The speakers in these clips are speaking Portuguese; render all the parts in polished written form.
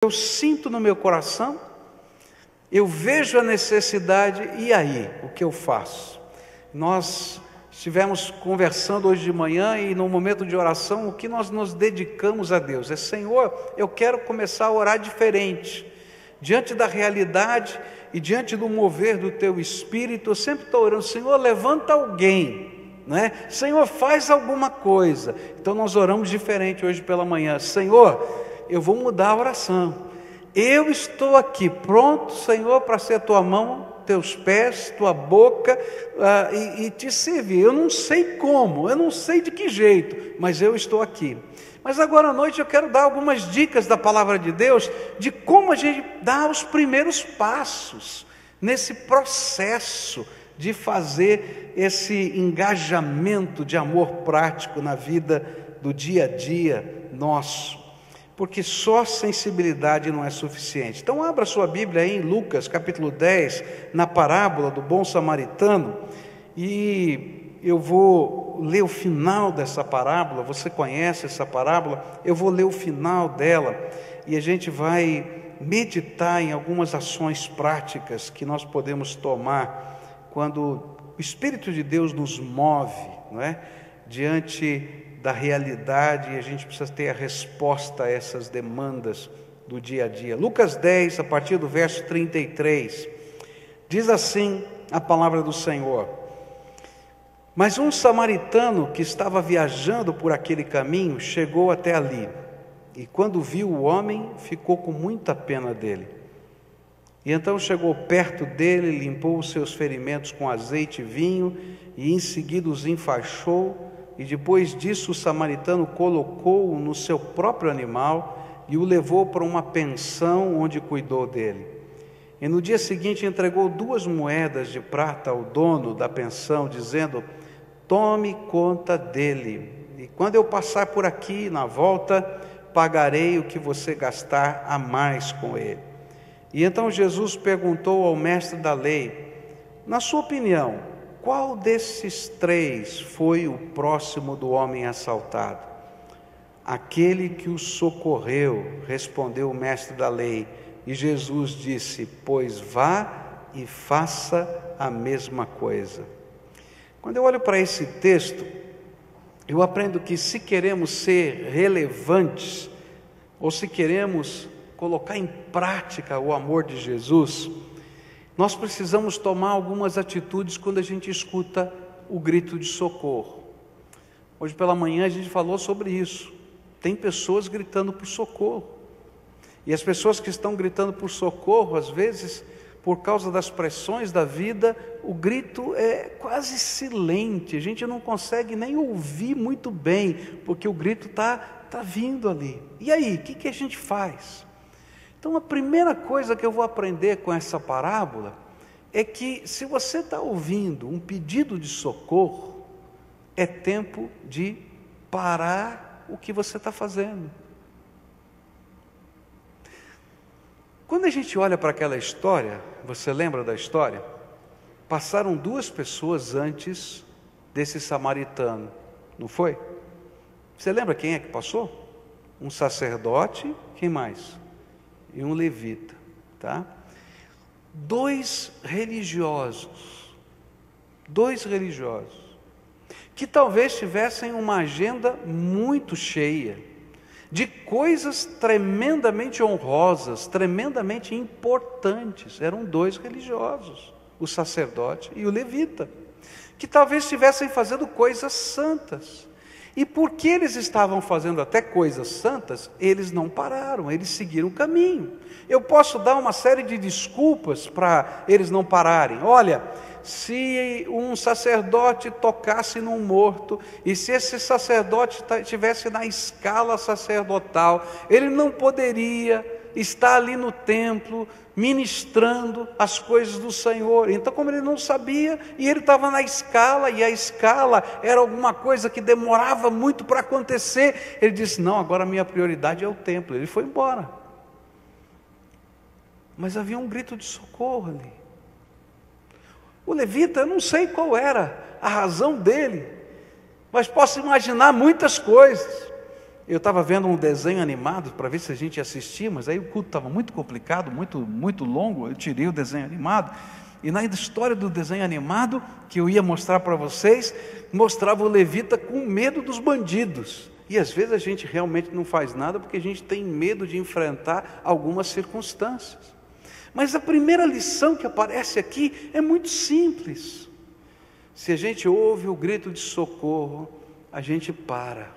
Eu sinto no meu coração, eu vejo a necessidade, e aí, o que eu faço? Nós estivemos conversando hoje de manhã e no momento de oração, o que nós nos dedicamos a Deus? Senhor, eu quero começar a orar diferente, diante da realidade e diante do mover do Teu Espírito. Eu sempre estou orando, Senhor, levanta alguém, né? Senhor, faz alguma coisa. Então nós oramos diferente hoje pela manhã. Senhor, eu vou mudar a oração. Eu estou aqui pronto, Senhor, para ser tua mão, teus pés, tua boca e te servir. Eu não sei como, eu não sei de que jeito, mas eu estou aqui. Mas agora à noite eu quero dar algumas dicas da palavra de Deus, de como a gente dá os primeiros passos nesse processo de fazer esse engajamento de amor prático na vida do dia a dia nosso. Porque só sensibilidade não é suficiente. Então abra sua Bíblia aí em Lucas capítulo 10, na parábola do bom samaritano, e eu vou ler o final dessa parábola. Você conhece essa parábola? Eu vou ler o final dela, e a gente vai meditar em algumas ações práticas que nós podemos tomar, quando o Espírito de Deus nos move, não é? Diante da realidade, e a gente precisa ter a resposta a essas demandas do dia a dia. Lucas 10, a partir do verso 33, diz assim a palavra do Senhor: Mas um samaritano que estava viajando por aquele caminho chegou até ali, e quando viu o homem, ficou com muita pena dele. E então chegou perto dele, limpou os seus ferimentos com azeite e vinho, e em seguida os enfaixou. E depois disso o samaritano colocou-o no seu próprio animal e o levou para uma pensão onde cuidou dele. E no dia seguinte entregou 2 moedas de prata ao dono da pensão, dizendo: Tome conta dele, e quando eu passar por aqui, na volta, pagarei o que você gastar a mais com ele. E então Jesus perguntou ao mestre da lei: Na sua opinião, qual desses 3 foi o próximo do homem assaltado? Aquele que o socorreu, respondeu o mestre da lei. E Jesus disse: Pois vá e faça a mesma coisa. Quando eu olho para esse texto, eu aprendo que se queremos ser relevantes, ou se queremos colocar em prática o amor de Jesus, nós precisamos tomar algumas atitudes quando a gente escuta o grito de socorro. Hoje pela manhã a gente falou sobre isso. Tem pessoas gritando por socorro. E as pessoas que estão gritando por socorro, às vezes, por causa das pressões da vida, o grito é quase silente. A gente não consegue nem ouvir muito bem, porque o grito está vindo ali. E aí, o que a gente faz? Então a primeira coisa que eu vou aprender com essa parábola é que, se você está ouvindo um pedido de socorro, é tempo de parar o que você está fazendo. Quando a gente olha para aquela história, você lembra da história? Passaram 2 pessoas antes desse samaritano, não foi? Você lembra quem é que passou? Um sacerdote, quem mais? E um levita, tá? 2 religiosos, que talvez tivessem uma agenda muito cheia, de coisas tremendamente honrosas, tremendamente importantes. Eram 2 religiosos, o sacerdote e o levita, que talvez estivessem fazendo coisas santas. E porque eles estavam fazendo até coisas santas, eles não pararam, eles seguiram o caminho. Eu posso dar uma série de desculpas para eles não pararem. Olha, se um sacerdote tocasse num morto, e se esse sacerdote estivesse na escala sacerdotal, ele não poderia estar ali no templo ministrando as coisas do Senhor. Então, como ele não sabia, e ele estava na escala, e a escala era alguma coisa que demorava muito para acontecer, ele disse: não, agora a minha prioridade é o templo. Ele foi embora. Mas havia um grito de socorro ali. O levita, eu não sei qual era a razão dele, mas posso imaginar muitas coisas. Eu estava vendo um desenho animado para ver se a gente ia assistir, mas aí o culto estava muito complicado, muito longo, eu tirei o desenho animado. E na história do desenho animado, que eu ia mostrar para vocês, mostrava o levita com medo dos bandidos. E às vezes a gente realmente não faz nada porque a gente tem medo de enfrentar algumas circunstâncias. Mas a primeira lição que aparece aqui é muito simples. Se a gente ouve o grito de socorro, a gente para,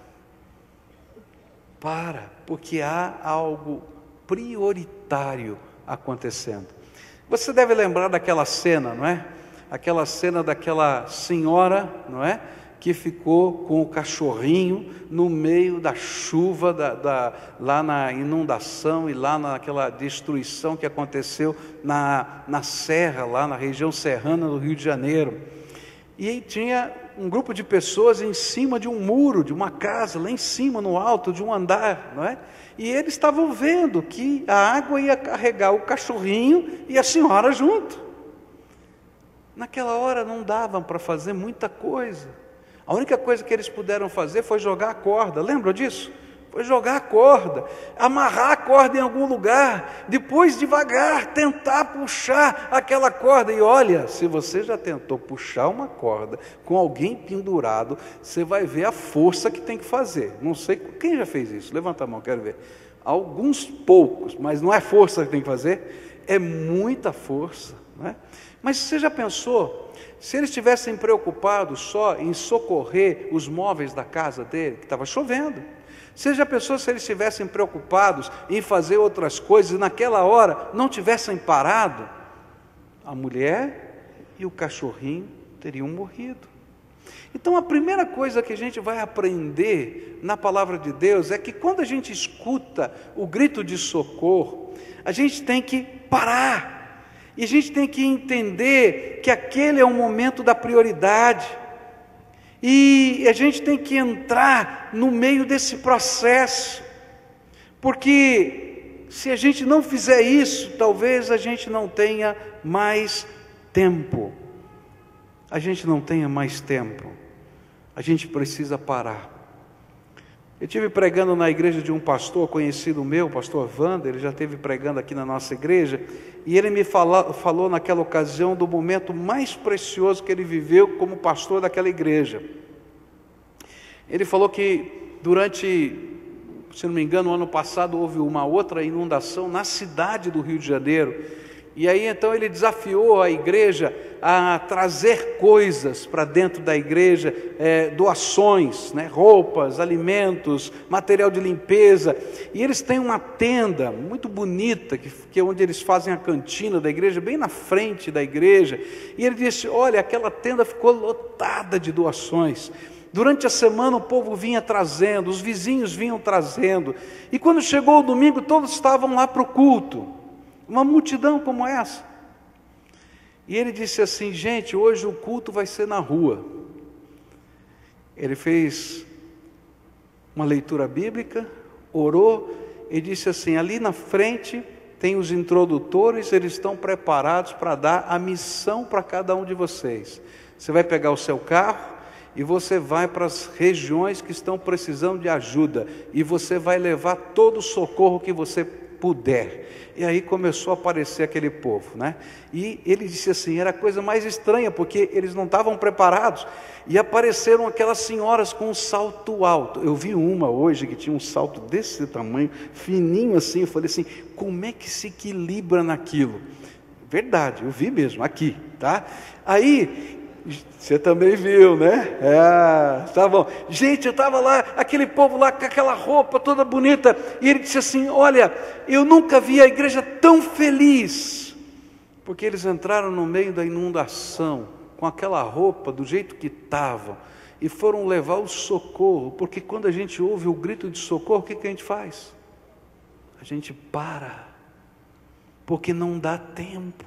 porque há algo prioritário acontecendo. Você deve lembrar daquela cena, não é? Aquela cena daquela senhora, não é? Que ficou com o cachorrinho no meio da chuva, lá na inundação e lá naquela destruição que aconteceu na serra, lá na região serrana do Rio de Janeiro. E aí tinha um grupo de pessoas em cima de um muro, de uma casa, lá em cima, no alto de um andar, não é? E eles estavam vendo que a água ia carregar o cachorrinho e a senhora junto. Naquela hora não dava para fazer muita coisa. A única coisa que eles puderam fazer foi jogar a corda, lembra disso? Foi jogar a corda, amarrar a corda em algum lugar, depois devagar tentar puxar aquela corda. E olha, se você já tentou puxar uma corda com alguém pendurado, você vai ver a força que tem que fazer. Não sei, quem já fez isso? Levanta a mão, quero ver. Alguns poucos, mas não é força que tem que fazer, é muita força, não é? Mas você já pensou, se eles estivessem preocupados só em socorrer os móveis da casa dele, que estava chovendo? Você já pensou se eles estivessem preocupados em fazer outras coisas e naquela hora não tivessem parado? A mulher e o cachorrinho teriam morrido. Então a primeira coisa que a gente vai aprender na palavra de Deus é que quando a gente escuta o grito de socorro, a gente tem que parar. E a gente tem que entender que aquele é o momento da prioridade. E a gente tem que entrar no meio desse processo. Porque se a gente não fizer isso, talvez a gente não tenha mais tempo. A gente não tenha mais tempo. A gente precisa parar. Eu estive pregando na igreja de um pastor conhecido meu, o pastor Wander, ele já esteve pregando aqui na nossa igreja, e ele me falou naquela ocasião do momento mais precioso que ele viveu como pastor daquela igreja. Ele falou que durante, se não me engano, o ano passado houve uma outra inundação na cidade do Rio de Janeiro, e aí então ele desafiou a igreja a trazer coisas para dentro da igreja, doações, né, roupas, alimentos, material de limpeza. E eles têm uma tenda muito bonita, que é onde eles fazem a cantina da igreja, bem na frente da igreja. E ele disse, olha, aquela tenda ficou lotada de doações. Durante a semana o povo vinha trazendo, os vizinhos vinham trazendo. E quando chegou o domingo, todos estavam lá para o culto. Uma multidão como essa. E ele disse assim, gente, hoje o culto vai ser na rua. Ele fez uma leitura bíblica, orou e disse assim, ali na frente tem os introdutores, eles estão preparados para dar a missão para cada um de vocês. Você vai pegar o seu carro e você vai para as regiões que estão precisando de ajuda e você vai levar todo o socorro que você puder. E aí começou a aparecer aquele povo, né? E ele disse assim, era a coisa mais estranha, porque eles não estavam preparados, e apareceram aquelas senhoras com um salto alto. Eu vi uma hoje que tinha um salto desse tamanho, fininho assim, eu falei assim, como é que se equilibra naquilo? Verdade, eu vi mesmo, aqui, tá? Aí, você também viu, né? Tá bom. Gente, eu estava lá, aquele povo lá com aquela roupa toda bonita, e ele disse assim, olha, eu nunca vi a igreja tão feliz, porque eles entraram no meio da inundação, com aquela roupa do jeito que estavam, e foram levar o socorro, porque quando a gente ouve o grito de socorro, o que a gente faz? A gente para, porque não dá tempo.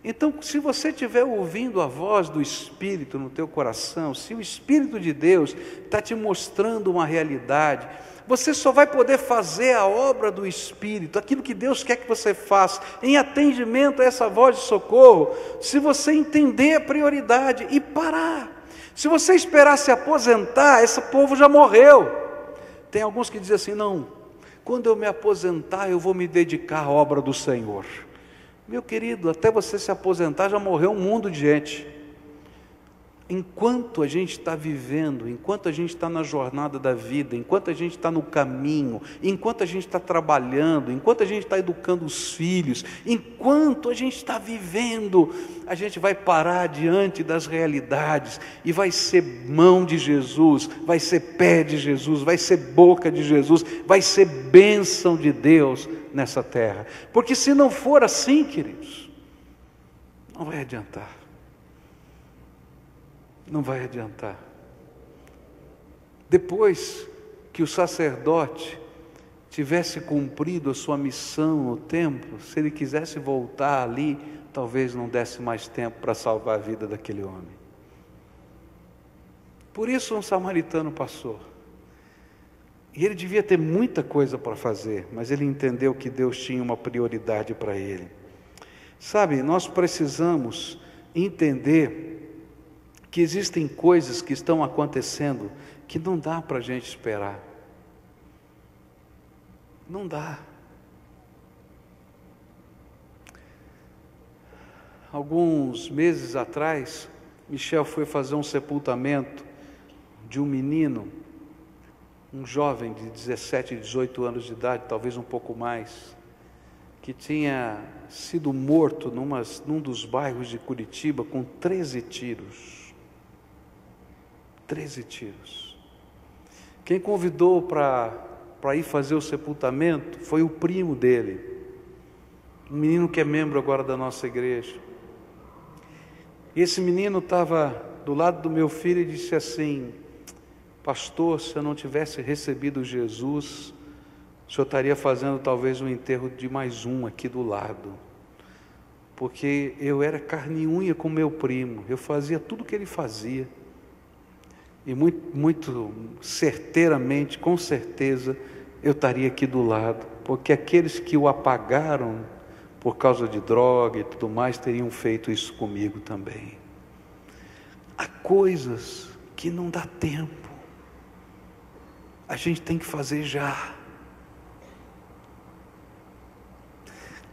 Então, se você estiver ouvindo a voz do Espírito no teu coração, se o Espírito de Deus está te mostrando uma realidade, você só vai poder fazer a obra do Espírito, aquilo que Deus quer que você faça, em atendimento a essa voz de socorro, se você entender a prioridade e parar. Se você esperar se aposentar, esse povo já morreu. Tem alguns que dizem assim: não, quando eu me aposentar eu vou me dedicar à obra do Senhor. Meu querido, até você se aposentar já morreu um mundo de gente. Enquanto a gente está vivendo, enquanto a gente está na jornada da vida, enquanto a gente está no caminho, enquanto a gente está trabalhando, enquanto a gente está educando os filhos, enquanto a gente está vivendo, a gente vai parar diante das realidades e vai ser mão de Jesus, vai ser pé de Jesus, vai ser boca de Jesus, vai ser bênção de Deus nessa terra. Porque se não for assim, queridos, não vai adiantar. Não vai adiantar. Depois que o sacerdote tivesse cumprido a sua missão no templo, se ele quisesse voltar ali, talvez não desse mais tempo para salvar a vida daquele homem. Por isso um samaritano passou. E ele devia ter muita coisa para fazer, mas ele entendeu que Deus tinha uma prioridade para ele. Sabe, nós precisamos entender que existem coisas que estão acontecendo que não dá para a gente esperar. Não dá. Alguns meses atrás, Michel foi fazer um sepultamento de um menino, um jovem de 17, 18 anos de idade, talvez um pouco mais, que tinha sido morto num dos bairros de Curitiba com 13 tiros. 13 tiros. Quem convidou para ir fazer o sepultamento foi o primo dele, um menino que é membro agora da nossa igreja. E esse menino estava do lado do meu filho e disse assim: pastor, se eu não tivesse recebido Jesus, o senhor estaria fazendo talvez um enterro de mais um aqui do lado, porque eu era carne e unha com meu primo, eu fazia tudo o que ele fazia. E muito certeiramente, com certeza, eu estaria aqui do lado, porque aqueles que o apagaram por causa de droga e tudo mais, teriam feito isso comigo também. Há coisas que não dá tempo, a gente tem que fazer já.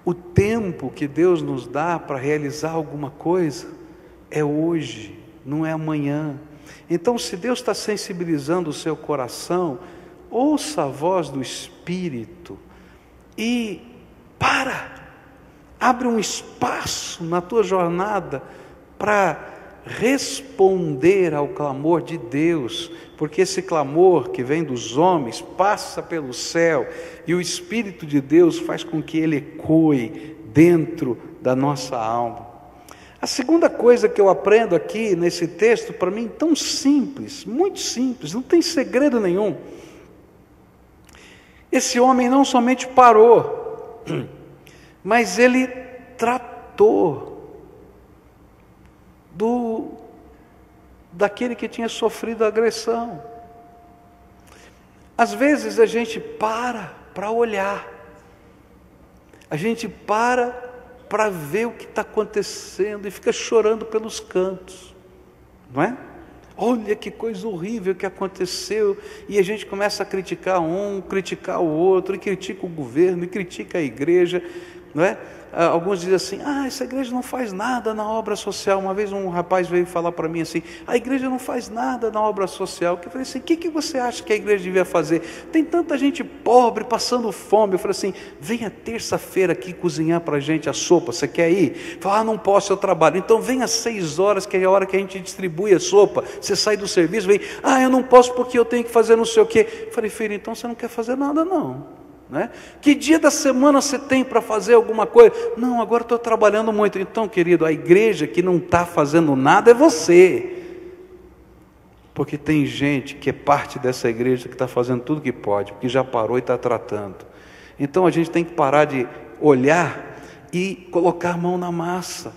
O tempo que Deus nos dá para realizar alguma coisa é hoje, não é amanhã. Então, se Deus está sensibilizando o seu coração, ouça a voz do Espírito e abre um espaço na tua jornada para responder ao clamor de Deus, porque esse clamor que vem dos homens passa pelo céu e o Espírito de Deus faz com que ele ecoe dentro da nossa alma. A segunda coisa que eu aprendo aqui nesse texto, para mim tão simples, muito simples, não tem segredo nenhum. Esse homem não somente parou, mas ele tratou daquele que tinha sofrido a agressão. Às vezes a gente para olhar, a gente para ver o que está acontecendo e fica chorando pelos cantos, não é? Olha que coisa horrível que aconteceu, e a gente começa a criticar um, criticar o outro, e critica o governo, e critica a igreja, não é? Alguns dizem assim: essa igreja não faz nada na obra social. Uma vez um rapaz veio falar para mim assim: a igreja não faz nada na obra social. Eu falei assim: o que você acha que a igreja devia fazer? Tem tanta gente pobre, passando fome. Eu falei assim: venha terça-feira aqui cozinhar para a gente a sopa, você quer ir? Fala: não posso, eu trabalho. Então venha às 6 horas, que é a hora que a gente distribui a sopa. Você sai do serviço, vem: eu não posso porque eu tenho que fazer não sei o quê. Eu falei: filho, então você não quer fazer nada não. Né? Que dia da semana você tem para fazer alguma coisa? Não, agora estou trabalhando muito. Então, querido, a igreja que não está fazendo nada é você, porque tem gente que é parte dessa igreja que está fazendo tudo que pode, porque já parou e está tratando. Então a gente tem que parar de olhar e colocar a mão na massa.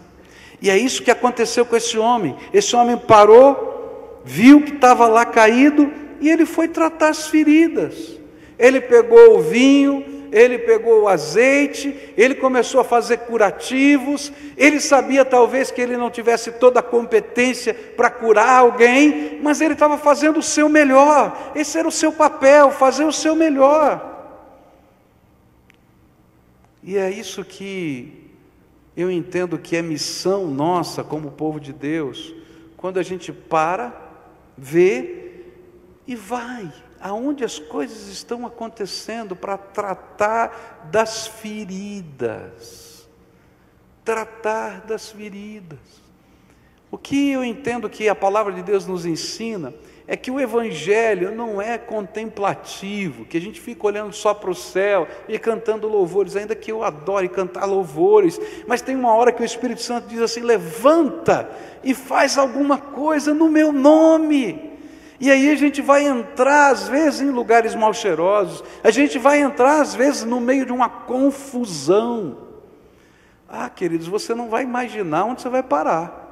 E é isso que aconteceu com esse homem. Esse homem parou, viu que estava lá caído e ele foi tratar as feridas. Ele pegou o vinho, ele pegou o azeite, ele começou a fazer curativos, ele sabia talvez que ele não tivesse toda a competência para curar alguém, mas ele estava fazendo o seu melhor, esse era o seu papel, fazer o seu melhor. E é isso que eu entendo que é missão nossa como povo de Deus, quando a gente para, vê e vai aonde as coisas estão acontecendo para tratar das feridas. Tratar das feridas. O que eu entendo que a palavra de Deus nos ensina é que o Evangelho não é contemplativo, que a gente fica olhando só para o céu e cantando louvores, ainda que eu adore cantar louvores, mas tem uma hora que o Espírito Santo diz assim: levanta e faz alguma coisa no meu nome. E aí a gente vai entrar às vezes em lugares mal cheirosos, a gente vai entrar às vezes no meio de uma confusão. Queridos, você não vai imaginar onde você vai parar.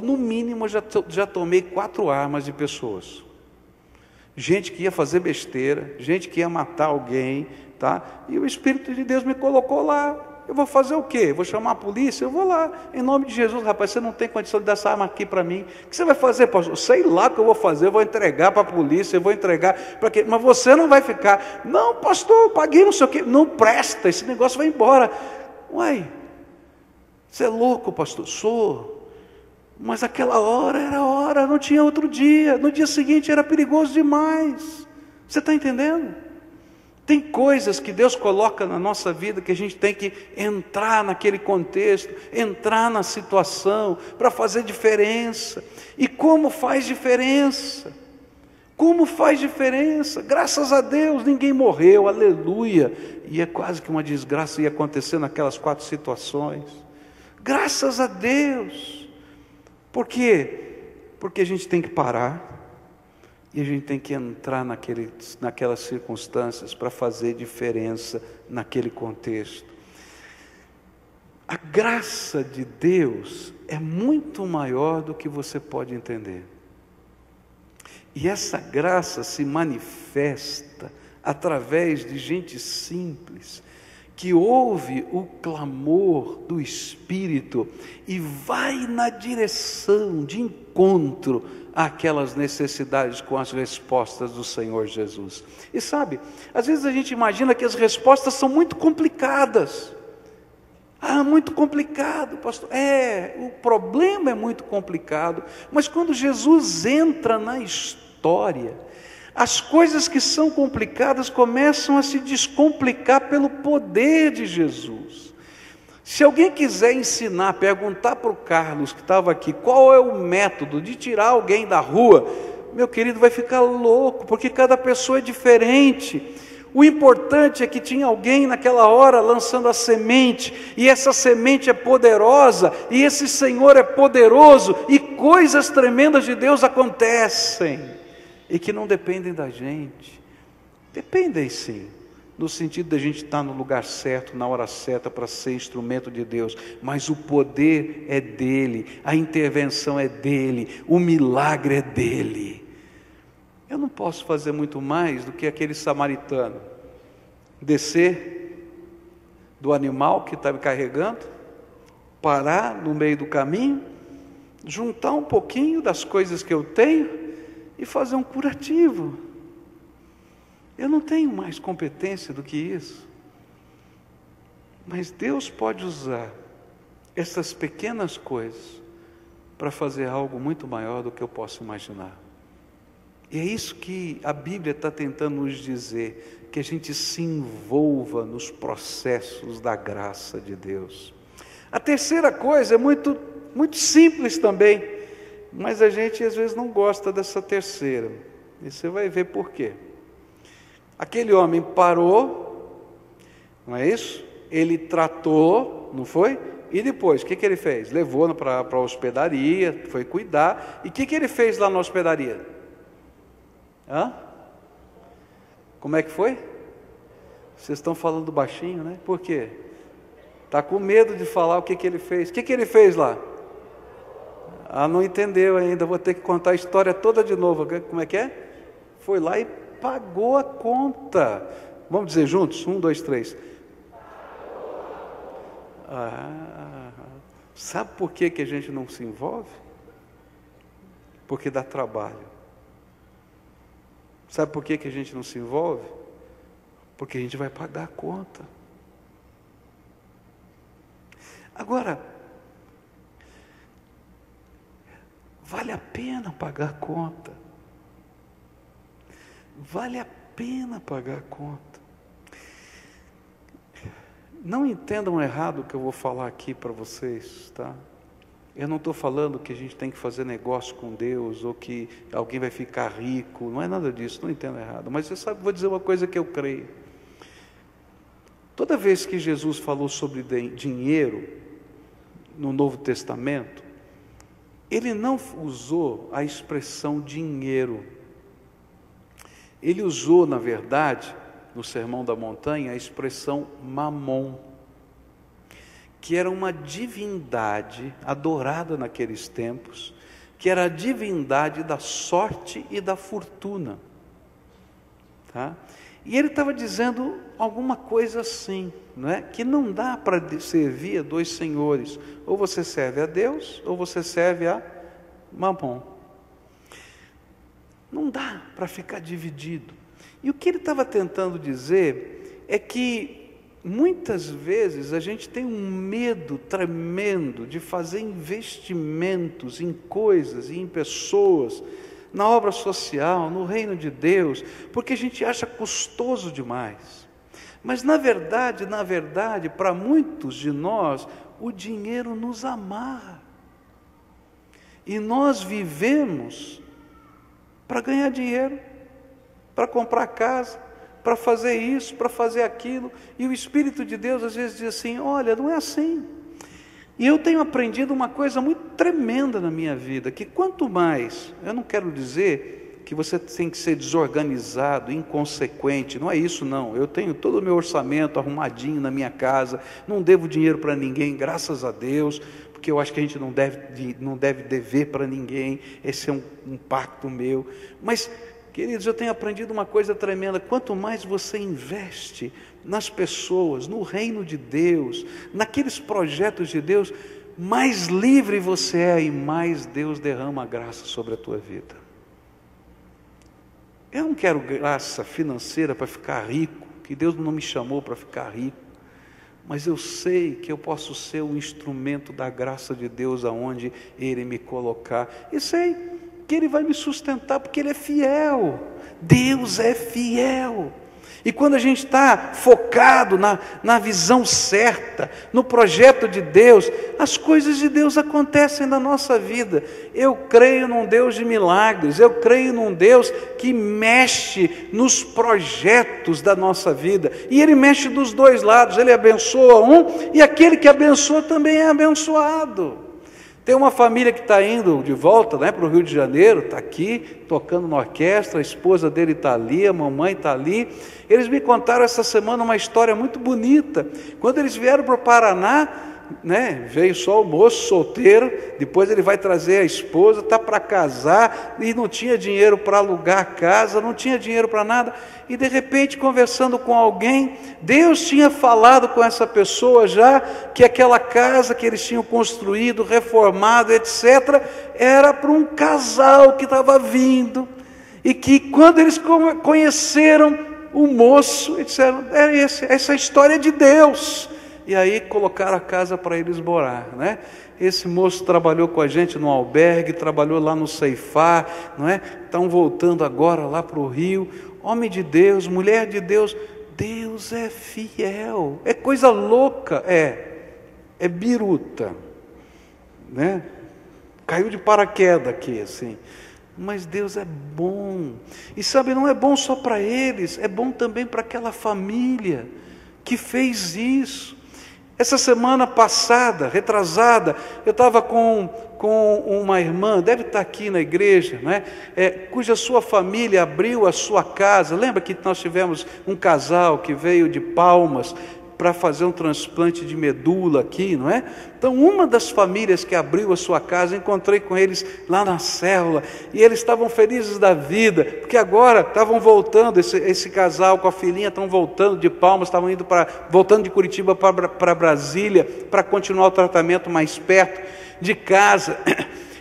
No mínimo, eu já tomei 4 armas de pessoas. Gente que ia fazer besteira, gente que ia matar alguém, tá? E o Espírito de Deus me colocou lá. Eu vou fazer o quê? Vou chamar a polícia? Eu vou lá, em nome de Jesus. Rapaz, você não tem condição de dar essa arma aqui para mim. O que você vai fazer, pastor? Sei lá o que eu vou fazer, eu vou entregar para a polícia, eu vou entregar para quê? Mas você não vai ficar. Não, pastor, eu paguei não sei o quê. Não presta, esse negócio vai embora. Uai, você é louco, pastor? Sou. Mas aquela hora era hora, não tinha outro dia. No dia seguinte era perigoso demais. Você está entendendo? Tem coisas que Deus coloca na nossa vida que a gente tem que entrar naquele contexto, entrar na situação para fazer diferença. E como faz diferença? Como faz diferença? Graças a Deus ninguém morreu, aleluia. E é quase que uma desgraça ia acontecer naquelas 4 situações. Graças a Deus. Por quê? Porque a gente tem que parar e a gente tem que entrar naquelas circunstâncias para fazer diferença naquele contexto. A graça de Deus é muito maior do que você pode entender. E essa graça se manifesta através de gente simples, que ouve o clamor do Espírito e vai na direção de encontro àquelas necessidades com as respostas do Senhor Jesus. E sabe, às vezes a gente imagina que as respostas são muito complicadas. Muito complicado, pastor. O problema é muito complicado, mas quando Jesus entra na história, as coisas que são complicadas começam a se descomplicar pelo poder de Jesus. Se alguém quiser ensinar, perguntar para o Carlos, que estava aqui, qual é o método de tirar alguém da rua, meu querido, vai ficar louco, porque cada pessoa é diferente. O importante é que tinha alguém naquela hora lançando a semente, e essa semente é poderosa, e esse Senhor é poderoso, e coisas tremendas de Deus acontecem. E que não dependem da gente. Dependem sim, no sentido de a gente estar no lugar certo, na hora certa, para ser instrumento de Deus. Mas o poder é dele, a intervenção é dele, o milagre é dele. Eu não posso fazer muito mais do que aquele samaritano. Descer do animal que estava carregando, parar no meio do caminho, juntar um pouquinho das coisas que eu tenho, e fazer um curativo. Eu não tenho mais competência do que isso. Mas Deus pode usar essas pequenas coisas para fazer algo muito maior do que eu posso imaginar. E é isso que a Bíblia está tentando nos dizer, que a gente se envolva nos processos da graça de Deus. A terceira coisa é muito simples também, mas a gente às vezes não gosta dessa terceira, e você vai ver por quê. Aquele homem parou, não é isso? Ele tratou, não foi? E depois, o que ele fez? Levou para a hospedaria, foi cuidar, e o que ele fez lá na hospedaria? Como é que foi? Vocês estão falando baixinho, né? Por quê? Está com medo de falar o que ele fez. O que ele fez lá? Não entendeu ainda, vou ter que contar a história toda de novo. Como é que é? Foi lá e pagou a conta. Vamos dizer juntos? 1, 2, 3. Sabe por que a gente não se envolve? Porque dá trabalho. Sabe por que a gente não se envolve? Porque a gente vai pagar a conta. Agora, vale a pena pagar a conta. Vale a pena pagar a conta. Não entendam errado o que eu vou falar aqui para vocês, tá? Eu não estou falando que a gente tem que fazer negócio com Deus, ou que alguém vai ficar rico, não é nada disso, não entendo errado. Mas você sabe, vou dizer uma coisa que eu creio. Toda vez que Jesus falou sobre dinheiro, no Novo Testamento, Ele não usou a expressão dinheiro. Ele usou, na verdade, no Sermão da Montanha, a expressão mamon, que era uma divindade adorada naqueles tempos, que era a divindade da sorte e da fortuna. Tá? E ele estava dizendo alguma coisa assim, não é? Que não dá para servir a dois senhores, ou você serve a Deus, ou você serve a mamon. Não dá para ficar dividido. E o que ele estava tentando dizer é que muitas vezes a gente tem um medo tremendo de fazer investimentos em coisas e em pessoas, na obra social, no reino de Deus, porque a gente acha custoso demais. Mas na verdade, para muitos de nós, o dinheiro nos amarra. E nós vivemos para ganhar dinheiro, para comprar casa, para fazer isso, para fazer aquilo. E o Espírito de Deus às vezes diz assim: olha, não é assim. E eu tenho aprendido uma coisa muito tremenda na minha vida, que quanto mais, eu não quero dizer que você tem que ser desorganizado, inconsequente, não é isso não. Eu tenho todo o meu orçamento arrumadinho na minha casa, não devo dinheiro para ninguém, graças a Deus, porque eu acho que a gente não deve dever para ninguém, esse é um pacto meu. Mas, queridos, eu tenho aprendido uma coisa tremenda: quanto mais você investe nas pessoas, no reino de Deus, naqueles projetos de Deus, mais livre você é e mais Deus derrama a graça sobre a tua vida. Eu não quero graça financeira para ficar rico, que Deus não me chamou para ficar rico, mas eu sei que eu posso ser um instrumento da graça de Deus aonde Ele me colocar, e sei que Ele vai me sustentar, porque Ele é fiel. Deus é fiel. E quando a gente está focado na visão certa, no projeto de Deus, as coisas de Deus acontecem na nossa vida. Eu creio num Deus de milagres, eu creio num Deus que mexe nos projetos da nossa vida, e Ele mexe dos dois lados. Ele abençoa um, e aquele que abençoa também é abençoado. Tem uma família que está indo de volta, né, para o Rio de Janeiro, está aqui, tocando na orquestra, a esposa dele está ali, a mamãe está ali. Eles me contaram essa semana uma história muito bonita. Quando eles vieram para o Paraná, né, veio só o moço solteiro, depois ele vai trazer a esposa, está para casar, e não tinha dinheiro para alugar a casa, não tinha dinheiro para nada, e de repente, conversando com alguém, Deus tinha falado com essa pessoa já, que aquela casa que eles tinham construído, reformado, etc., era para um casal que estava vindo, e que quando eles conheceram o moço, eles disseram: essa história é de Deus. E aí colocaram a casa para eles morar, né? Esse moço trabalhou com a gente no albergue, trabalhou lá no Ceifar, não é? Estão voltando agora lá para o Rio. Homem de Deus, mulher de Deus, Deus é fiel. É coisa louca, é biruta, né? Caiu de paraquedas aqui, assim. Mas Deus é bom. E sabe, não é bom só para eles, é bom também para aquela família que fez isso. Essa semana passada, retrasada, eu estava com uma irmã, deve estar aqui na igreja, né? Cuja sua família abriu a sua casa. Lembra que nós tivemos um casal que veio de Palmas, para fazer um transplante de medula aqui, não é? Então, uma das famílias que abriu a sua casa, encontrei com eles lá na célula, e eles estavam felizes da vida, porque agora estavam voltando, esse casal com a filhinha estão voltando de Palmas, estavam voltando de Curitiba para Brasília, para continuar o tratamento mais perto de casa,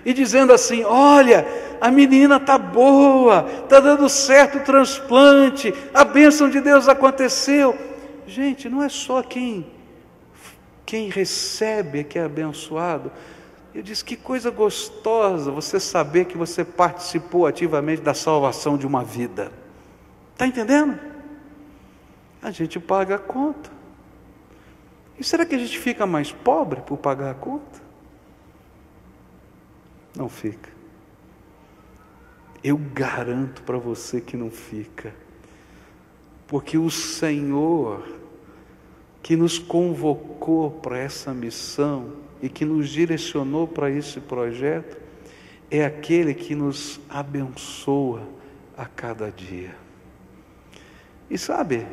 e dizendo assim: olha, a menina está boa, está dando certo o transplante, a bênção de Deus aconteceu. Gente, não é só quem recebe que é abençoado. Eu disse: que coisa gostosa você saber que você participou ativamente da salvação de uma vida. Está entendendo? A gente paga a conta. E será que a gente fica mais pobre por pagar a conta? Não fica. Eu garanto para você que não fica. Porque o Senhor, que nos convocou para essa missão e que nos direcionou para esse projeto, é aquele que nos abençoa a cada dia. E sabe,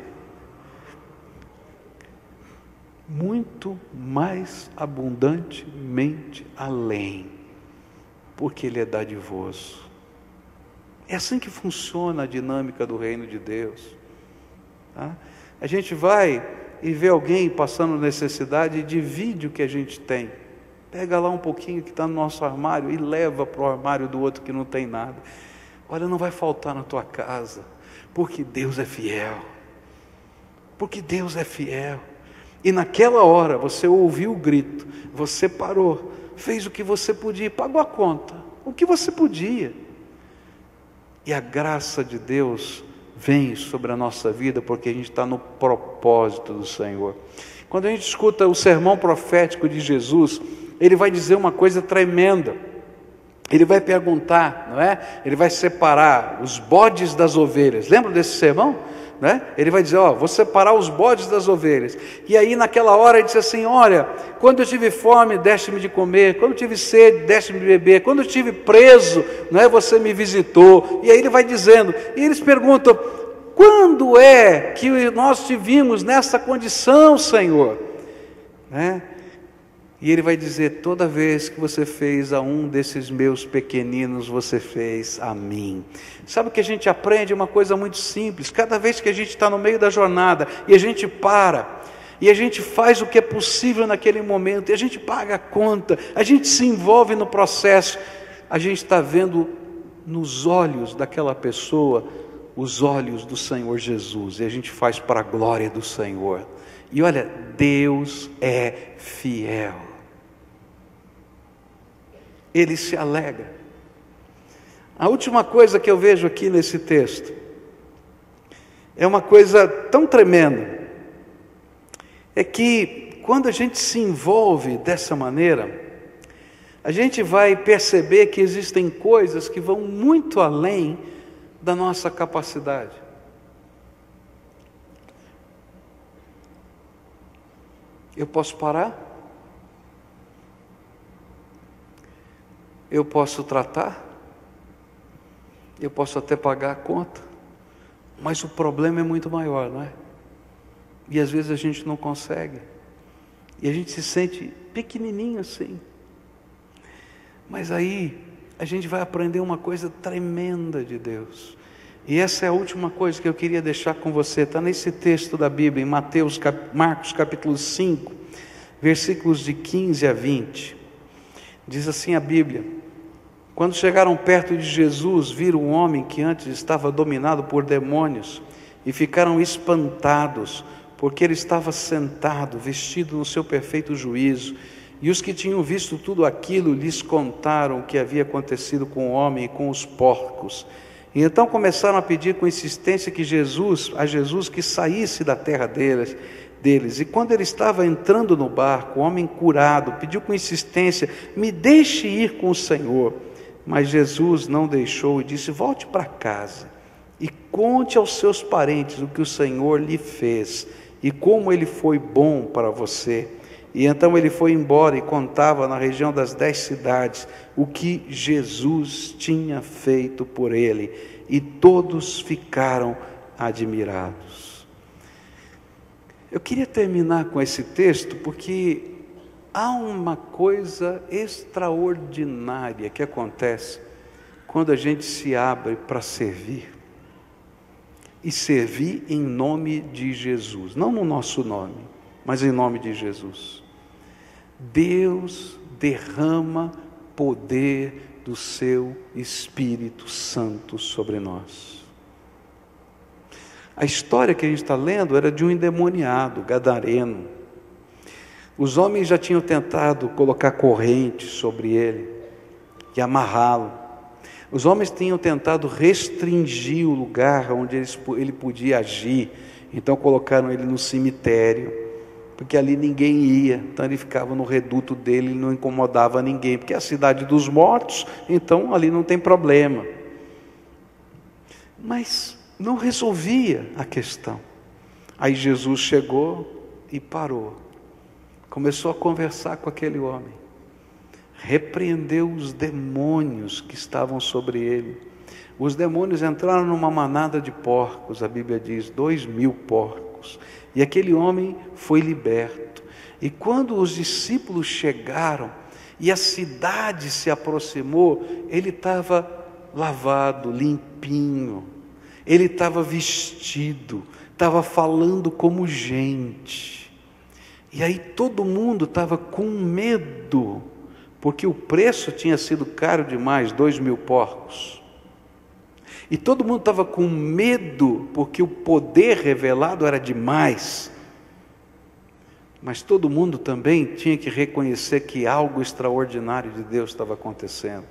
muito mais abundantemente além, porque Ele é dadivoso. É assim que funciona a dinâmica do reino de Deus. Tá? A gente vai e vê alguém passando necessidade e divide o que a gente tem. Pega lá um pouquinho que está no nosso armário e leva para o armário do outro que não tem nada. Olha, não vai faltar na tua casa, porque Deus é fiel. Porque Deus é fiel. E naquela hora você ouviu o grito, você parou, fez o que você podia, pagou a conta, o que você podia. E a graça de Deus vem sobre a nossa vida, porque a gente está no propósito do Senhor. Quando a gente escuta o sermão profético de Jesus, Ele vai dizer uma coisa tremenda. Ele vai perguntar, não é? Ele vai separar os bodes das ovelhas. Lembra desse sermão? Né? Ele vai dizer: ó, vou separar os bodes das ovelhas. E aí naquela hora ele disse assim: olha, quando eu tive fome, deste-me de comer, quando eu tive sede, deste-me de beber, quando eu estive preso, não é, você me visitou. E aí ele vai dizendo, e eles perguntam: quando é que nós te vimos nessa condição, Senhor? Né? E ele vai dizer: toda vez que você fez a um desses meus pequeninos, você fez a mim. Sabe o que a gente aprende? Uma coisa muito simples. Cada vez que a gente está no meio da jornada e a gente para, e a gente faz o que é possível naquele momento, e a gente paga a conta, a gente se envolve no processo, a gente está vendo nos olhos daquela pessoa os olhos do Senhor Jesus, e a gente faz para a glória do Senhor. E olha, Deus é fiel. Ele se alegra. A última coisa que eu vejo aqui nesse texto é uma coisa tão tremenda, é que quando a gente se envolve dessa maneira, a gente vai perceber que existem coisas que vão muito além da nossa capacidade. Eu posso parar? Eu posso tratar? Eu posso até pagar a conta? Mas o problema é muito maior, não é? E às vezes a gente não consegue. E a gente se sente pequenininho assim. Mas aí a gente vai aprender uma coisa tremenda de Deus. E essa é a última coisa que eu queria deixar com você. Está nesse texto da Bíblia, em Marcos capítulo 5, versículos de 15 a 20. Diz assim a Bíblia: quando chegaram perto de Jesus, viram um homem que antes estava dominado por demônios e ficaram espantados, porque ele estava sentado, vestido no seu perfeito juízo. E os que tinham visto tudo aquilo lhes contaram o que havia acontecido com o homem e com os porcos. E então começaram a pedir com insistência a Jesus que saísse da terra deles. E quando ele estava entrando no barco, o homem curado pediu com insistência: me deixe ir com o Senhor. Mas Jesus não deixou e disse: volte para casa e conte aos seus parentes o que o Senhor lhe fez e como ele foi bom para você. E então ele foi embora e contava na região das 10 cidades o que Jesus tinha feito por ele, e todos ficaram admirados. Eu queria terminar com esse texto porque há uma coisa extraordinária que acontece quando a gente se abre para servir. E servir em nome de Jesus, não no nosso nome, mas em nome de Jesus. Deus derrama poder do seu Espírito Santo sobre nós. A história que a gente está lendo era de um endemoniado, gadareno. Os homens já tinham tentado colocar correntes sobre ele e amarrá-lo. Os homens tinham tentado restringir o lugar onde ele podia agir. Então colocaram ele no cemitério, porque ali ninguém ia. Então ele ficava no reduto dele, ele não incomodava ninguém, porque é a cidade dos mortos, então ali não tem problema. Mas não resolvia a questão. Aí Jesus chegou e parou. Começou a conversar com aquele homem. Repreendeu os demônios que estavam sobre ele. Os demônios entraram numa manada de porcos, a Bíblia diz, 2.000 porcos. E aquele homem foi liberto. E quando os discípulos chegaram e a cidade se aproximou, ele estava lavado, limpinho. Ele estava vestido, estava falando como gente. E aí todo mundo estava com medo, porque o preço tinha sido caro demais, 2.000 porcos. E todo mundo estava com medo, porque o poder revelado era demais. Mas todo mundo também tinha que reconhecer que algo extraordinário de Deus estava acontecendo.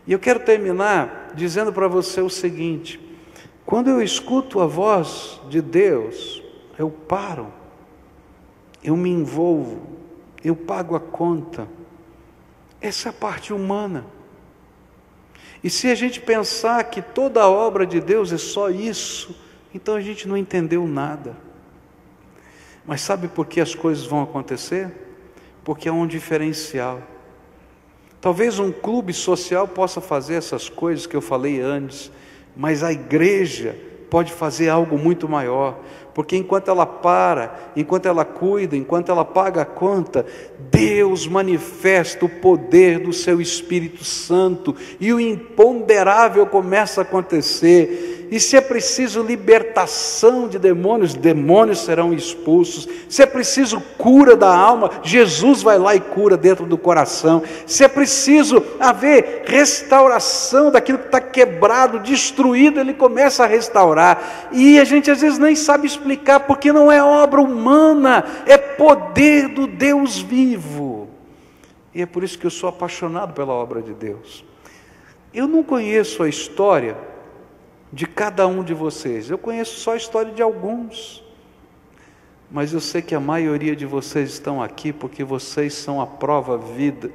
E eu quero terminar dizendo para você o seguinte: quando eu escuto a voz de Deus, eu paro, eu me envolvo, eu pago a conta. Essa é a parte humana. E se a gente pensar que toda a obra de Deus é só isso, então a gente não entendeu nada. Mas sabe por que as coisas vão acontecer? Porque há um diferencial. Talvez um clube social possa fazer essas coisas que eu falei antes, mas a igreja pode fazer algo muito maior, porque enquanto ela para, enquanto ela cuida, enquanto ela paga a conta, Deus manifesta o poder do seu Espírito Santo, e o imponderável começa a acontecer. E se é preciso libertação de demônios, demônios serão expulsos. Se é preciso cura da alma, Jesus vai lá e cura dentro do coração. Se é preciso haver restauração daquilo que está quebrado, destruído, Ele começa a restaurar. E a gente às vezes nem sabe explicar, porque não é obra humana, é poder do Deus vivo. E é por isso que eu sou apaixonado pela obra de Deus. Eu não conheço a história de cada um de vocês, eu conheço só a história de alguns, mas eu sei que a maioria de vocês estão aqui porque vocês são a prova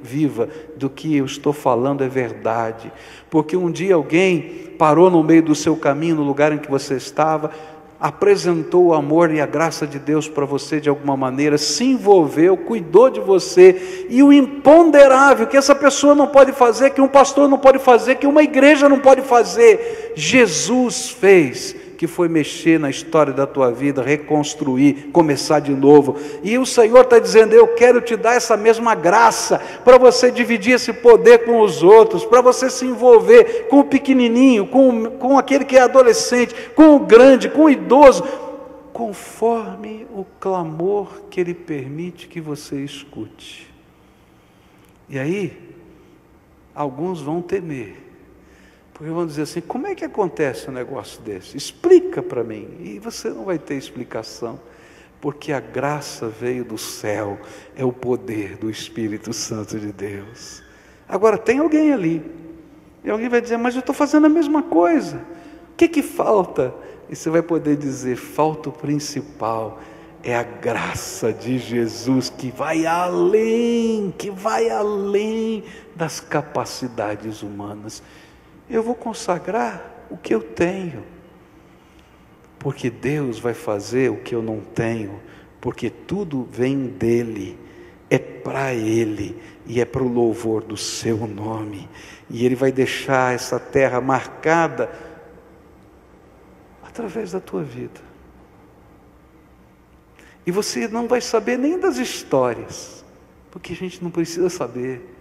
viva do que eu estou falando é verdade, porque um dia alguém parou no meio do seu caminho, no lugar em que você estava, apresentou o amor e a graça de Deus para você de alguma maneira, se envolveu, cuidou de você, e o imponderável que essa pessoa não pode fazer, que um pastor não pode fazer, que uma igreja não pode fazer, Jesus fez, que foi mexer na história da tua vida, reconstruir, começar de novo. E o Senhor está dizendo: eu quero te dar essa mesma graça, para você dividir esse poder com os outros, para você se envolver com o pequenininho, com aquele que é adolescente, com o grande, com o idoso, conforme o clamor que Ele permite que você escute. E aí, alguns vão temer, porque vão dizer assim: como é que acontece um negócio desse? Explica para mim. E você não vai ter explicação, porque a graça veio do céu, é o poder do Espírito Santo de Deus. Agora tem alguém ali, e alguém vai dizer: mas eu estou fazendo a mesma coisa, o que falta? E você vai poder dizer: falta o principal, é a graça de Jesus, que vai além das capacidades humanas. Eu vou consagrar o que eu tenho, porque Deus vai fazer o que eu não tenho, porque tudo vem dEle, é para Ele, e é para o louvor do seu nome, e Ele vai deixar essa terra marcada através da tua vida. E você não vai saber nem das histórias, porque a gente não precisa saber.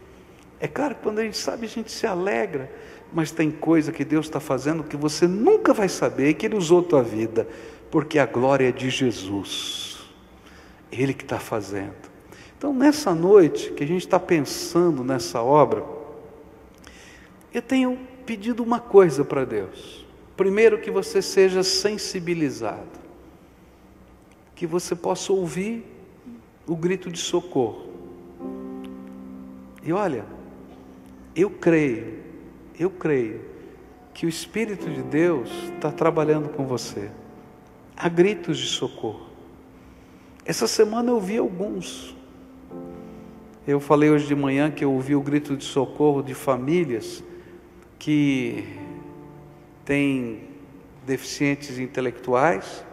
É claro que quando a gente sabe, a gente se alegra, mas tem coisa que Deus está fazendo que você nunca vai saber, que Ele usou a tua vida, porque a glória é de Jesus, Ele que está fazendo. Então nessa noite, que a gente está pensando nessa obra, eu tenho pedido uma coisa para Deus. Primeiro, que você seja sensibilizado, que você possa ouvir o grito de socorro. E olha, eu creio que o Espírito de Deus está trabalhando com você. Há gritos de socorro. Essa semana eu ouvi alguns. Eu falei hoje de manhã que eu ouvi o grito de socorro de famílias que têm deficientes intelectuais,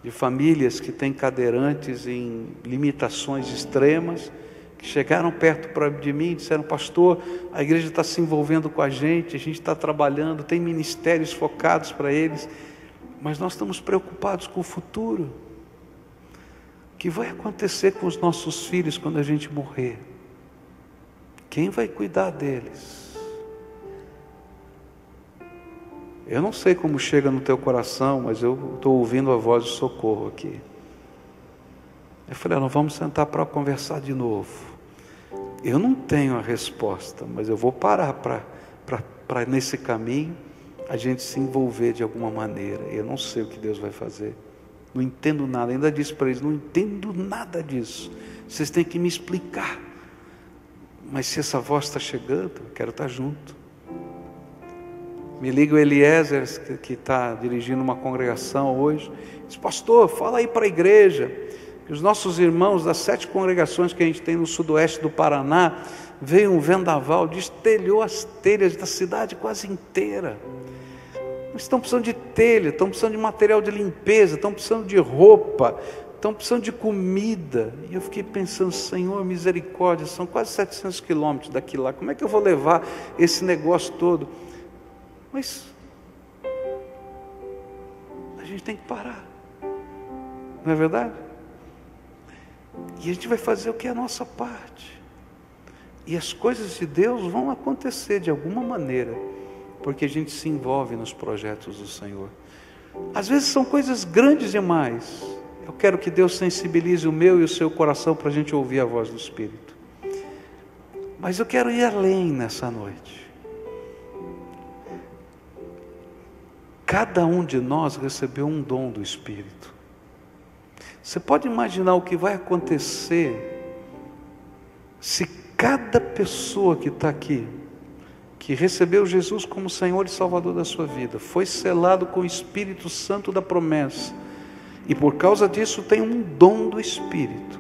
de famílias que têm cadeirantes em limitações extremas, que chegaram perto de mim e disseram: pastor, a igreja está se envolvendo com a gente está trabalhando, tem ministérios focados para eles, mas nós estamos preocupados com o futuro. O que vai acontecer com os nossos filhos quando a gente morrer? Quem vai cuidar deles? Eu não sei como chega no teu coração, mas eu estou ouvindo a voz de socorro aqui. Eu falei: nós vamos sentar para conversar de novo. Eu não tenho a resposta, mas eu vou parar para nesse caminho a gente se envolver de alguma maneira. Eu não sei o que Deus vai fazer. Não entendo nada. Ainda disse para eles: não entendo nada disso. Vocês têm que me explicar. Mas se essa voz está chegando, eu quero estar junto. Me liga o Eliezer, que está dirigindo uma congregação hoje. Diz: pastor, fala aí para a igreja. Os nossos irmãos das 7 congregações que a gente tem no sudoeste do Paraná, veio um vendaval, destelhou as telhas da cidade quase inteira. Eles estão precisando de telha, estão precisando de material de limpeza, estão precisando de roupa, estão precisando de comida. E eu fiquei pensando: Senhor, misericórdia, são quase 700 quilômetros daqui lá, como é que eu vou levar esse negócio todo? Mas a gente tem que parar, não é verdade? E a gente vai fazer o que é a nossa parte. E as coisas de Deus vão acontecer de alguma maneira, porque a gente se envolve nos projetos do Senhor. Às vezes são coisas grandes demais. Eu quero que Deus sensibilize o meu e o seu coração para a gente ouvir a voz do Espírito. Mas eu quero ir além nessa noite. Cada um de nós recebeu um dom do Espírito. Você pode imaginar o que vai acontecer se cada pessoa que está aqui, que recebeu Jesus como Senhor e Salvador da sua vida, foi selado com o Espírito Santo da promessa, e por causa disso tem um dom do Espírito.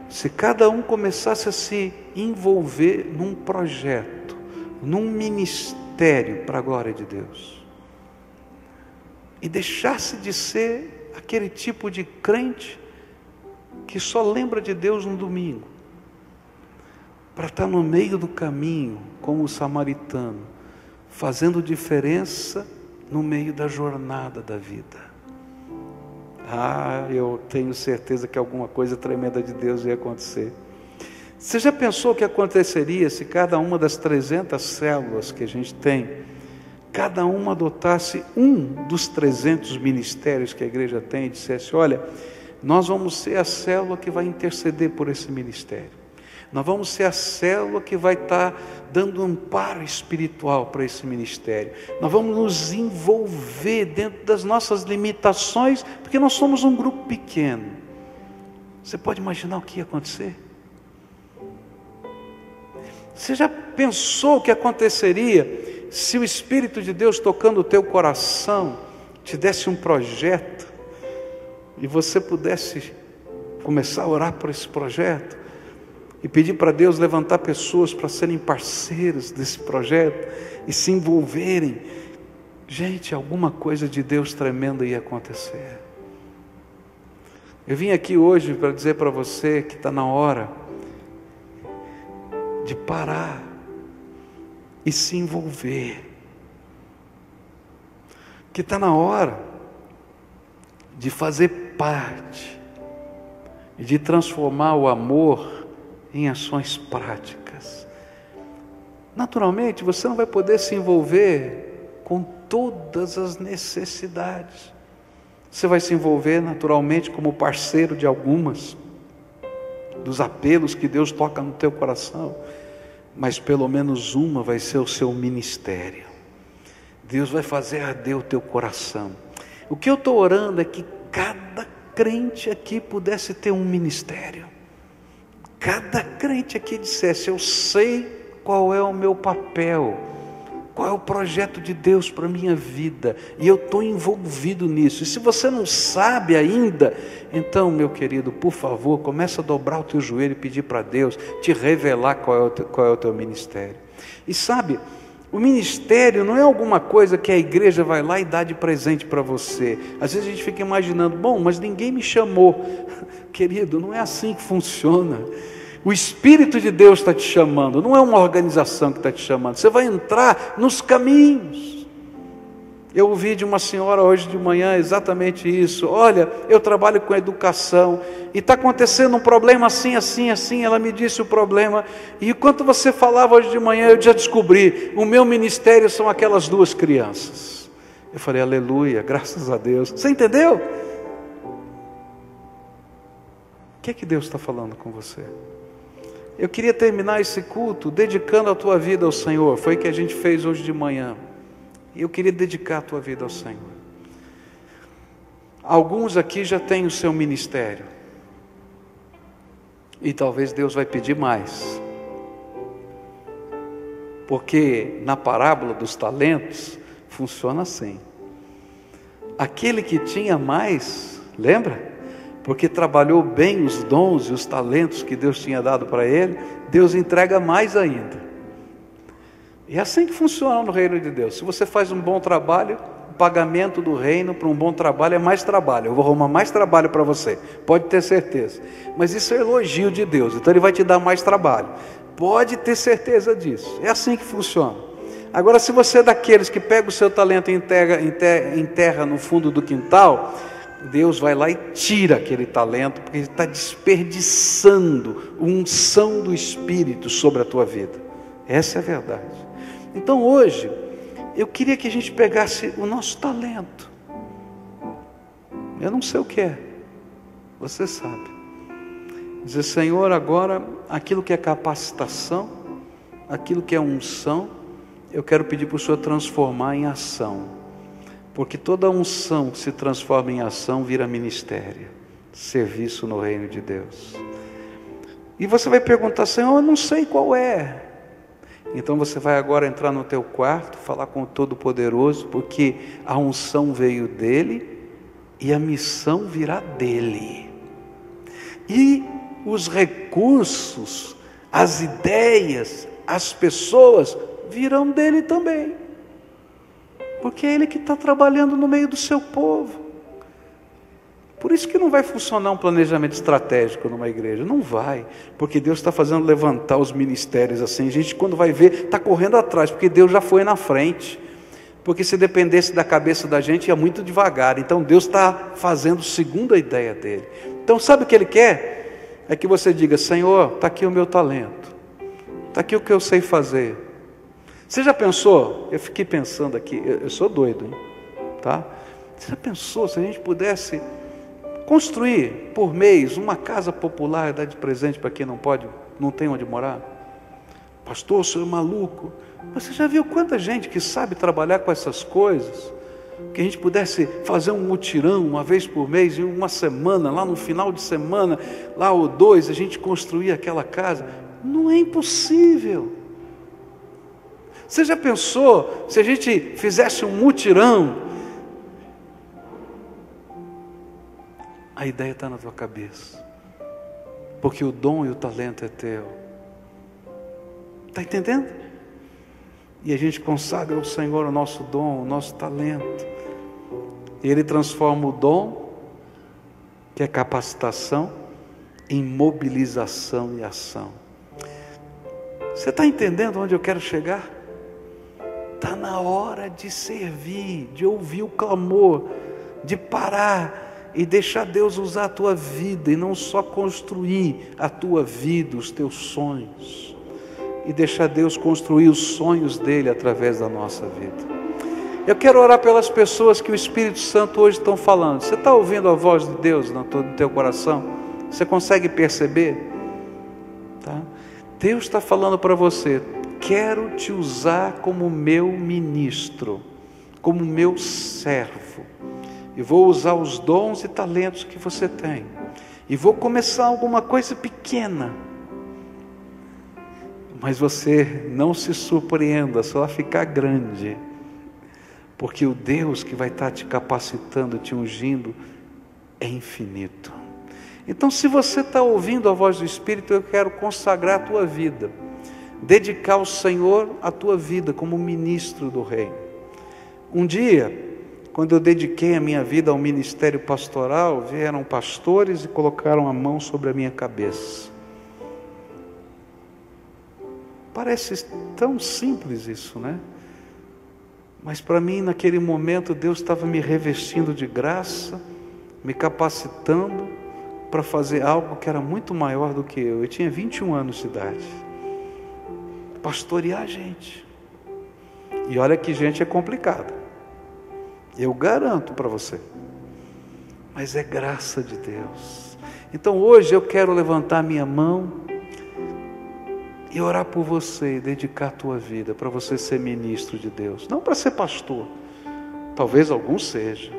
Se cada um começasse a se envolver num projeto, num ministério para a glória de Deus, e deixasse de ser aquele tipo de crente que só lembra de Deus no domingo, para estar no meio do caminho, como o samaritano, fazendo diferença no meio da jornada da vida. Eu tenho certeza que alguma coisa tremenda de Deus ia acontecer. Você já pensou o que aconteceria se cada uma das 300 células que a gente tem, cada uma adotasse um dos 300 ministérios que a igreja tem e dissesse: olha, nós vamos ser a célula que vai interceder por esse ministério. Nós vamos ser a célula que vai estar dando amparo espiritual para esse ministério. Nós vamos nos envolver dentro das nossas limitações, porque nós somos um grupo pequeno. Você pode imaginar o que ia acontecer? Você já pensou o que aconteceria se o Espírito de Deus, tocando o teu coração, te desse um projeto e você pudesse começar a orar por esse projeto e pedir para Deus levantar pessoas para serem parceiros desse projeto e se envolverem? Gente, alguma coisa de Deus tremenda ia acontecer. Eu vim aqui hoje para dizer para você que está na hora de parar e se envolver, que está na hora de fazer parte e de transformar o amor em ações práticas. Naturalmente, você não vai poder se envolver com todas as necessidades. Você vai se envolver naturalmente como parceiro de algumas, dos apelos que Deus toca no teu coração, mas pelo menos uma vai ser o seu ministério. Deus vai fazer arder o teu coração. O que eu estou orando é que cada crente aqui pudesse ter um ministério. Cada crente aqui dissesse: eu sei qual é o meu papel, qual é o projeto de Deus para a minha vida, e eu estou envolvido nisso. E se você não sabe ainda, então, meu querido, por favor, começa a dobrar o teu joelho e pedir para Deus te revelar qual é o teu ministério. E sabe, o ministério não é alguma coisa que a igreja vai lá e dá de presente para você. Às vezes a gente fica imaginando: bom, mas ninguém me chamou. Querido, não é assim que funciona. O Espírito de Deus está te chamando, não é uma organização que está te chamando. Você vai entrar nos caminhos. Eu ouvi de uma senhora hoje de manhã exatamente isso: olha, eu trabalho com educação e está acontecendo um problema assim, assim, assim. Ela me disse o problema, e enquanto você falava hoje de manhã, eu já descobri, o meu ministério são aquelas 2 crianças. Eu falei: aleluia, graças a Deus. Você entendeu? O que é que Deus está falando com você? Eu queria terminar esse culto dedicando a tua vida ao Senhor. Foi o que a gente fez hoje de manhã. E eu queria dedicar a tua vida ao Senhor. Alguns aqui já têm o seu ministério. E talvez Deus vai pedir mais. Porque na parábola dos talentos, funciona assim. Aquele que tinha mais, lembra? Porque trabalhou bem os dons e os talentos que Deus tinha dado para ele, Deus entrega mais ainda. E é assim que funciona no reino de Deus. Se você faz um bom trabalho, o pagamento do reino para um bom trabalho é mais trabalho. Eu vou arrumar mais trabalho para você, pode ter certeza. Mas isso é elogio de Deus, então Ele vai te dar mais trabalho. Pode ter certeza disso. É assim que funciona. Agora, se você é daqueles que pega o seu talento e enterra no fundo do quintal, Deus vai lá e tira aquele talento, porque Ele está desperdiçando a unção do Espírito sobre a tua vida. Essa é a verdade. Então hoje, eu queria que a gente pegasse o nosso talento. Eu não sei o que é, você sabe. Dizer: Senhor, agora, aquilo que é capacitação, aquilo que é unção, eu quero pedir para o Senhor transformar em ação. Porque toda unção que se transforma em ação vira ministério, serviço no reino de Deus. E você vai perguntar: Senhor, eu não sei qual é. Então você vai agora entrar no teu quarto, falar com o Todo-Poderoso, porque a unção veio dele e a missão virá dele. E os recursos, as ideias, as pessoas virão dele também. Porque é Ele que está trabalhando no meio do seu povo. Por isso que não vai funcionar um planejamento estratégico numa igreja. Não vai, porque Deus está fazendo levantar os ministérios assim. A gente, quando vai ver, está correndo atrás, porque Deus já foi na frente. Porque se dependesse da cabeça da gente, ia muito devagar. Então Deus está fazendo segundo a ideia dele. Então sabe o que Ele quer? É que você diga: Senhor, está aqui o meu talento, está aqui o que eu sei fazer. Você já pensou? Eu fiquei pensando aqui, eu sou doido, hein? Tá? Você já pensou se a gente pudesse construir por mês uma casa popular e dar de presente para quem não tem onde morar? Pastor, o senhor é maluco. Mas você já viu quanta gente que sabe trabalhar com essas coisas? Que a gente pudesse fazer um mutirão uma vez por mês, em uma semana, lá no final de semana, lá ou 2, a gente construir aquela casa. Não é impossível. Você já pensou se a gente fizesse um mutirão? A ideia está na tua cabeça, porque o dom e o talento é teu. Está entendendo? E a gente consagra ao Senhor o nosso dom, o nosso talento. E Ele transforma o dom, que é capacitação, em mobilização e ação. Você está entendendo onde eu quero chegar? Está na hora de servir, de ouvir o clamor, de parar e deixar Deus usar a tua vida, e não só construir a tua vida, os teus sonhos, e deixar Deus construir os sonhos dele através da nossa vida. Eu quero orar pelas pessoas que o Espírito Santo hoje estão falando. Você está ouvindo a voz de Deus no teu coração? Você consegue perceber? Tá? Deus está falando para você: quero te usar como meu ministro, como meu servo, e vou usar os dons e talentos que você tem, e vou começar alguma coisa pequena, mas você não se surpreenda, só vai ficar grande, porque o Deus que vai estar te capacitando, te ungindo, é infinito. Então, se você está ouvindo a voz do Espírito, eu quero consagrar a tua vida, dedicar ao Senhor a tua vida como ministro do Reino. Um dia, quando eu dediquei a minha vida ao ministério pastoral, vieram pastores e colocaram a mão sobre a minha cabeça. Parece tão simples isso, né? Mas para mim, naquele momento, Deus estava me revestindo de graça, me capacitando para fazer algo que era muito maior do que eu. Eu tinha 21 anos de idade. Pastorear gente. E olha que gente é complicada. Eu garanto para você. Mas é graça de Deus. Então hoje eu quero levantar minha mão e orar por você, e dedicar a tua vida para você ser ministro de Deus. Não para ser pastor, talvez algum seja,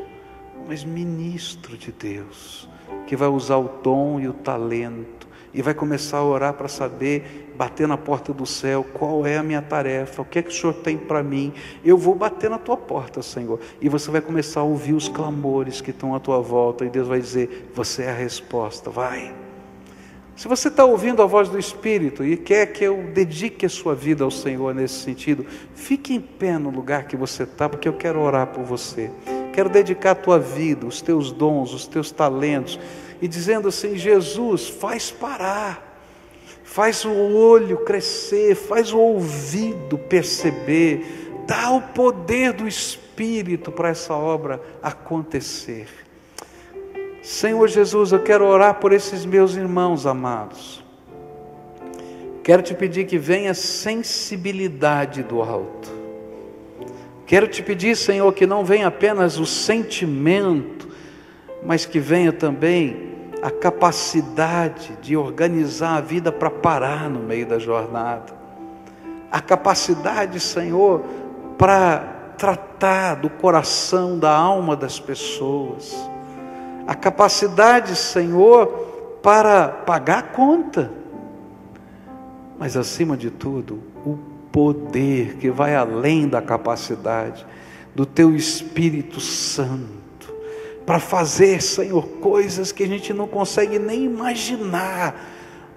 mas ministro de Deus, que vai usar o dom e o talento, e vai começar a orar para saber, bater na porta do céu, qual é a minha tarefa, o que é que o Senhor tem para mim. Eu vou bater na tua porta, Senhor, e você vai começar a ouvir os clamores que estão à tua volta, e Deus vai dizer: você é a resposta, vai. Se você está ouvindo a voz do Espírito e quer que eu dedique a sua vida ao Senhor nesse sentido, fique em pé no lugar que você está, porque eu quero orar por você. Quero dedicar a tua vida, os teus dons, os teus talentos, e dizendo assim: Jesus, faz parar, faz o olho crescer, faz o ouvido perceber, dá o poder do Espírito para essa obra acontecer. Senhor Jesus, eu quero orar por esses meus irmãos amados. Quero te pedir que venha sensibilidade do alto. Quero te pedir, Senhor, que não venha apenas o sentimento, mas que venha também a capacidade de organizar a vida para parar no meio da jornada. A capacidade, Senhor, para tratar do coração, da alma das pessoas. A capacidade, Senhor, para pagar a conta. Mas acima de tudo, o poder que vai além da capacidade do Teu Espírito Santo, para fazer, Senhor, coisas que a gente não consegue nem imaginar,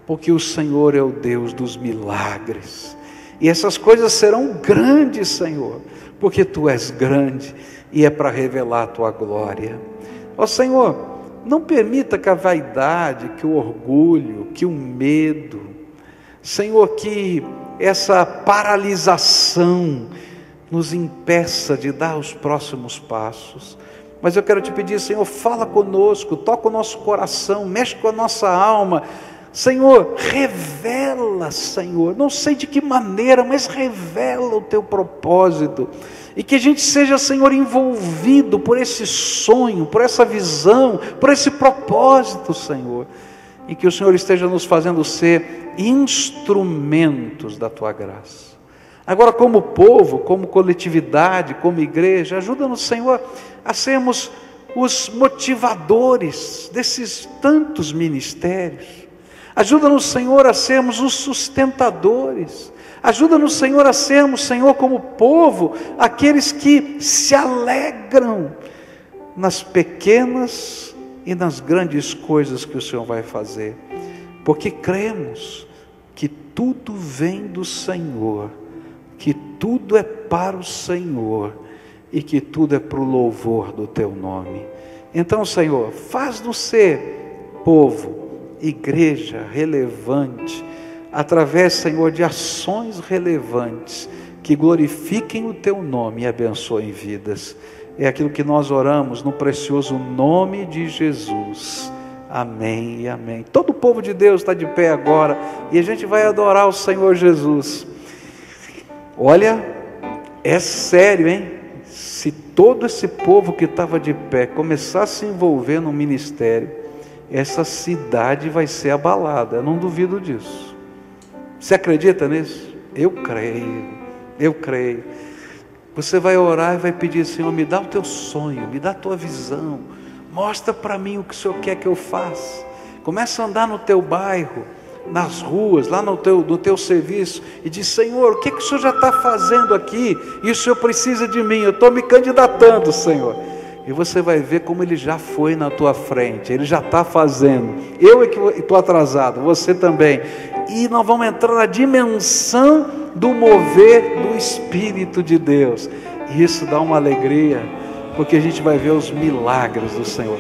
porque o Senhor é o Deus dos milagres. E essas coisas serão grandes, Senhor, porque Tu és grande e é para revelar a Tua glória. Ó Senhor, não permita que a vaidade, que o orgulho, que o medo, Senhor, que essa paralisação nos impeça de dar os próximos passos. Mas eu quero te pedir, Senhor, fala conosco, toca o nosso coração, mexe com a nossa alma. Senhor, revela, Senhor, não sei de que maneira, mas revela o Teu propósito. E que a gente seja, Senhor, envolvido por esse sonho, por essa visão, por esse propósito, Senhor. E que o Senhor esteja nos fazendo ser instrumentos da Tua graça. Agora, como povo, como coletividade, como igreja, ajuda-nos, Senhor, a sermos os motivadores desses tantos ministérios. Ajuda-nos, Senhor, a sermos os sustentadores. Ajuda-nos, Senhor, a sermos, Senhor, como povo, aqueles que se alegram nas pequenas e nas grandes coisas que o Senhor vai fazer, porque cremos que tudo vem do Senhor, que tudo é para o Senhor e que tudo é para o louvor do Teu nome. Então, Senhor, faz-nos ser povo, igreja relevante, através, Senhor, de ações relevantes que glorifiquem o Teu nome e abençoem vidas. É aquilo que nós oramos no precioso nome de Jesus. Amém e amém. Todo o povo de Deus está de pé agora e a gente vai adorar o Senhor Jesus. Olha, é sério, hein? Se todo esse povo que estava de pé começar a se envolver no ministério, essa cidade vai ser abalada. Eu não duvido disso. Você acredita nisso? Eu creio. Você vai orar e vai pedir: Senhor, me dá o teu sonho, me dá a tua visão, mostra para mim o que o Senhor quer que eu faça. Começa a andar no teu bairro, nas ruas, lá no teu serviço, e diz: Senhor, o que o Senhor já está fazendo aqui? E o Senhor precisa de mim, eu estou me candidatando, Senhor. E você vai ver como Ele já foi na tua frente, Ele já está fazendo. Eu é que estou atrasado, você também. E nós vamos entrar na dimensão do mover do Espírito de Deus. E isso dá uma alegria, porque a gente vai ver os milagres do Senhor.